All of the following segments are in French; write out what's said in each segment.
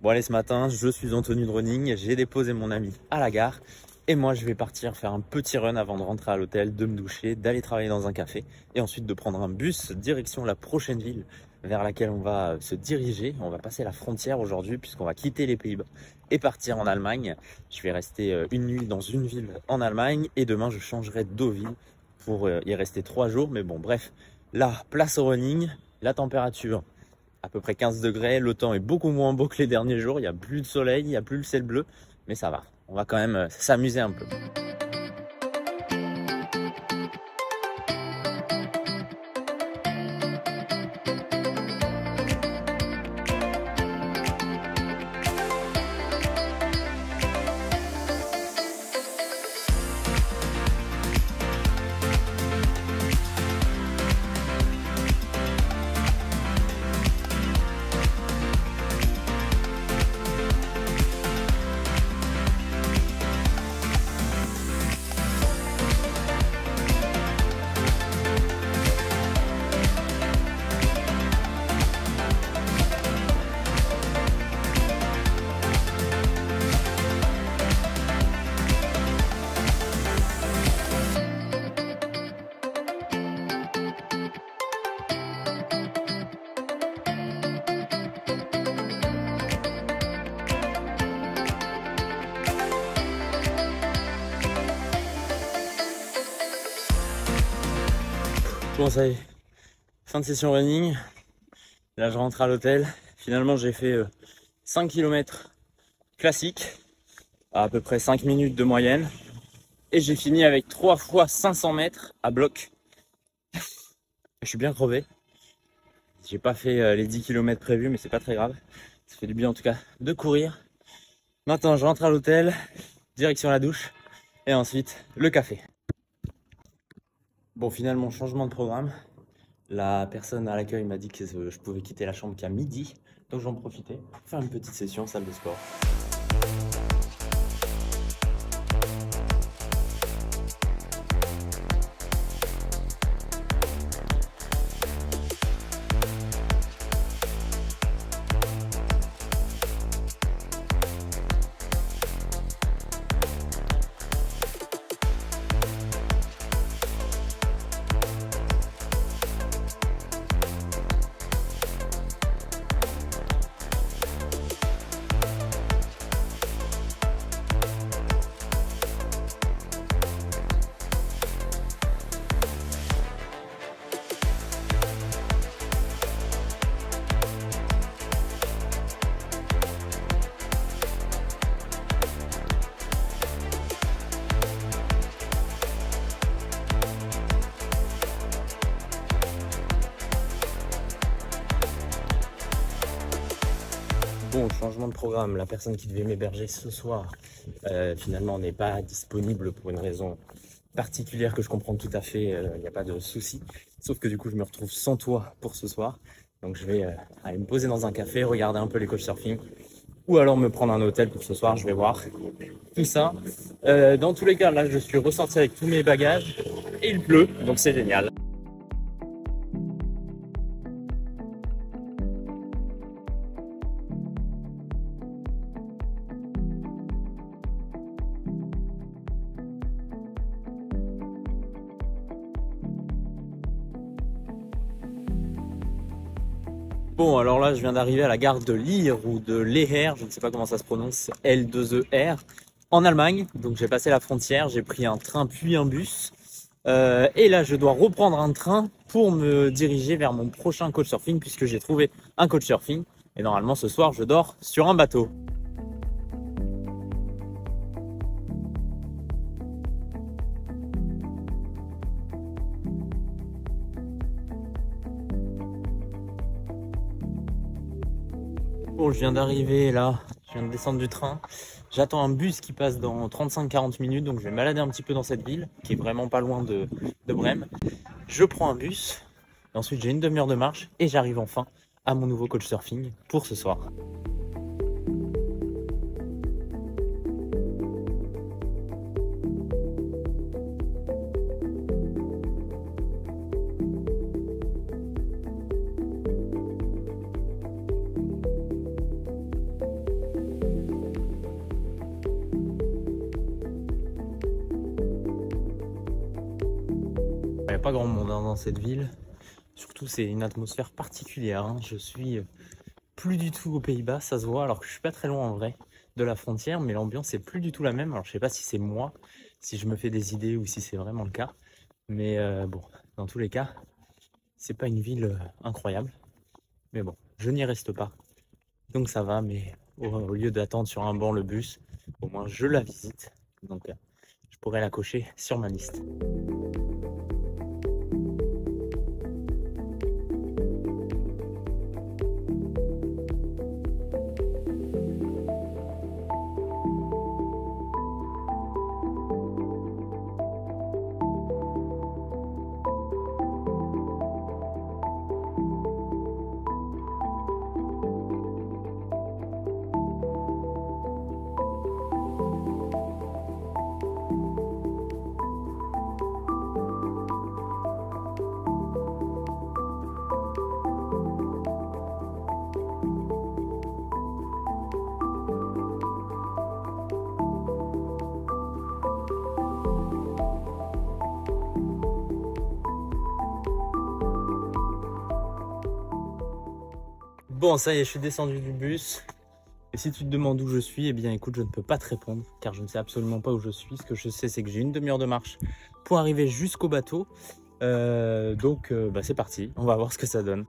Bon allez, ce matin, je suis en tenue de running, j'ai déposé mon ami à la gare et moi je vais partir faire un petit run avant de rentrer à l'hôtel, de me doucher, d'aller travailler dans un café et ensuite de prendre un bus direction la prochaine ville vers laquelle on va se diriger. On va passer la frontière aujourd'hui puisqu'on va quitter les Pays-Bas et partir en Allemagne. Je vais rester une nuit dans une ville en Allemagne et demain je changerai de ville pour y rester 3 jours. Mais bon bref, là, place au running, la température à peu près 15 degrés, le temps est beaucoup moins beau que les derniers jours, il n'y a plus de soleil, il n'y a plus le ciel bleu, mais ça va, on va quand même s'amuser un peu. Bon ça y est, fin de session running, là je rentre à l'hôtel. Finalement j'ai fait 5 km classiques, à peu près 5 minutes de moyenne. Et j'ai fini avec 3 fois 500 mètres à bloc. Je suis bien crevé. J'ai pas fait les 10 km prévus mais c'est pas très grave. Ça fait du bien en tout cas de courir. Maintenant je rentre à l'hôtel, direction la douche et ensuite le café. Bon, finalement, changement de programme. La personne à l'accueil m'a dit que je pouvais quitter la chambre qu'à midi. Donc j'en profitais pour faire une petite session salle de sport. Bon, changement de programme, la personne qui devait m'héberger ce soir finalement n'est pas disponible pour une raison particulière que je comprends tout à fait, il n'y a pas de souci. Sauf que du coup je me retrouve sans toit pour ce soir. Donc je vais aller me poser dans un café, regarder un peu les couchsurfing ou alors me prendre un hôtel pour ce soir, je vais voir tout ça. Dans tous les cas, là je suis ressorti avec tous mes bagages et il pleut, donc c'est génial. Bon, alors là, je viens d'arriver à la gare de Leer ou de Leer, je ne sais pas comment ça se prononce, L2ER, en Allemagne. Donc j'ai passé la frontière, j'ai pris un train puis un bus. Et là, je dois reprendre un train pour me diriger vers mon prochain couchsurfing puisque j'ai trouvé un couchsurfing. Et normalement, ce soir, je dors sur un bateau. Bon, je viens d'arriver là, je viens de descendre du train. J'attends un bus qui passe dans 35-40 minutes, donc je vais me balader un petit peu dans cette ville, qui est vraiment pas loin de Brême. Je prends un bus, et ensuite j'ai une demi-heure de marche, et j'arrive enfin à mon nouveau couchsurfing pour ce soir. pas grand monde hein, dans cette ville. Surtout, c'est une atmosphère particulière. Hein. Je suis plus du tout aux Pays-Bas, ça se voit, alors que je suis pas très loin en vrai de la frontière, mais l'ambiance est plus du tout la même. Alors je sais pas si c'est moi, si je me fais des idées ou si c'est vraiment le cas. Mais bon, dans tous les cas, c'est pas une ville incroyable. Mais bon, je n'y reste pas. Donc ça va, mais au lieu d'attendre sur un banc le bus, au moins je la visite. Donc je pourrais la cocher sur ma liste. Bon, ça y est, je suis descendu du bus. Et si tu te demandes où je suis, eh bien écoute, je ne peux pas te répondre car je ne sais absolument pas où je suis. Ce que je sais, c'est que j'ai une demi-heure de marche pour arriver jusqu'au bateau. Donc c'est parti, on va voir ce que ça donne.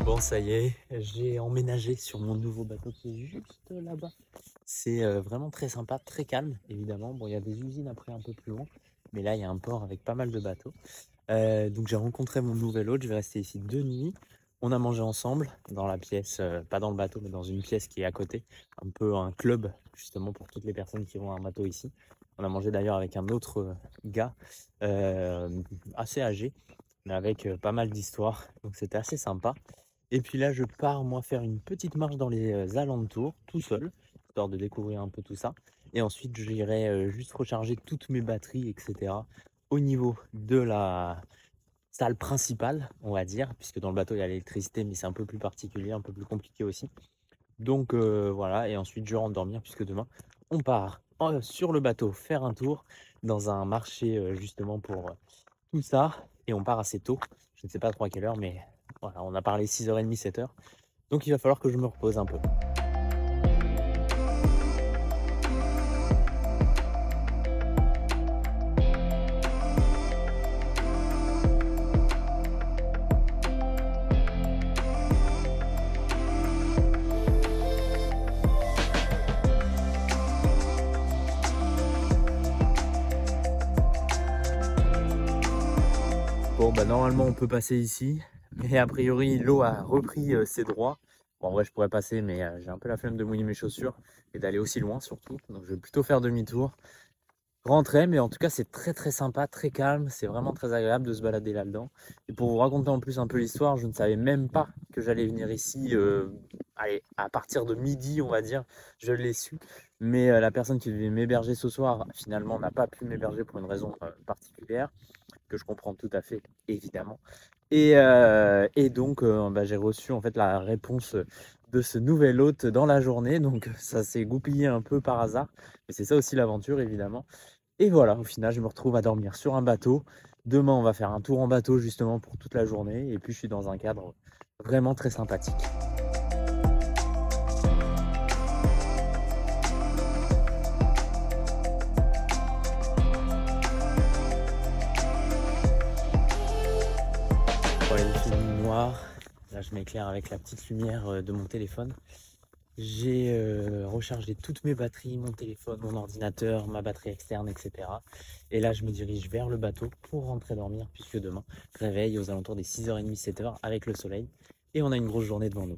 Bon, ça y est, j'ai emménagé sur mon nouveau bateau qui est juste là-bas. C'est vraiment très sympa, très calme, évidemment. Bon, il y a des usines après un peu plus loin, mais là, il y a un port avec pas mal de bateaux. Donc, j'ai rencontré mon nouvel hôte. Je vais rester ici 2 nuits. On a mangé ensemble dans la pièce, pas dans le bateau, mais dans une pièce qui est à côté. Un peu un club, justement, pour toutes les personnes qui ont un bateau ici. On a mangé d'ailleurs avec un autre gars assez âgé, mais avec pas mal d'histoires. Donc, c'était assez sympa. Et puis là, je pars, moi, faire une petite marche dans les alentours, tout seul, histoire de découvrir un peu tout ça. Et ensuite, j'irai juste recharger toutes mes batteries, etc. au niveau de la salle principale, on va dire, puisque dans le bateau, il y a l'électricité, mais c'est un peu plus particulier, un peu plus compliqué aussi. Donc voilà, et ensuite, je rentre dormir, puisque demain, on part sur le bateau faire un tour dans un marché, justement, pour tout ça. Et on part assez tôt, je ne sais pas trop à quelle heure, mais... Voilà, on a parlé 6h30, 7h. Donc il va falloir que je me repose un peu. Bon, bah normalement on peut passer ici. Mais a priori, l'eau a repris ses droits. Bon, en vrai, je pourrais passer, mais j'ai un peu la flemme de mouiller mes chaussures et d'aller aussi loin surtout. Donc, je vais plutôt faire demi-tour, rentrer. Mais en tout cas, c'est très très sympa, très calme. C'est vraiment très agréable de se balader là-dedans. Et pour vous raconter en plus un peu l'histoire, je ne savais même pas que j'allais venir ici. Allez, à partir de midi, on va dire, je l'ai su. Mais la personne qui devait m'héberger ce soir, finalement, n'a pas pu m'héberger pour une raison particulière, que je comprends tout à fait, évidemment. Et donc, j'ai reçu en fait la réponse de ce nouvel hôte dans la journée. Donc, ça s'est goupillé un peu par hasard. Mais c'est ça aussi l'aventure, évidemment. Et voilà, au final, je me retrouve à dormir sur un bateau. Demain, on va faire un tour en bateau justement pour toute la journée. Et puis, je suis dans un cadre vraiment très sympathique. Voilà, il fait nuit noire. Là, je m'éclaire avec la petite lumière de mon téléphone. J'ai rechargé toutes mes batteries, mon téléphone, mon ordinateur, ma batterie externe, etc. Et là, je me dirige vers le bateau pour rentrer dormir, puisque demain, réveil aux alentours des 6h30, 7h avec le soleil. Et on a une grosse journée devant nous.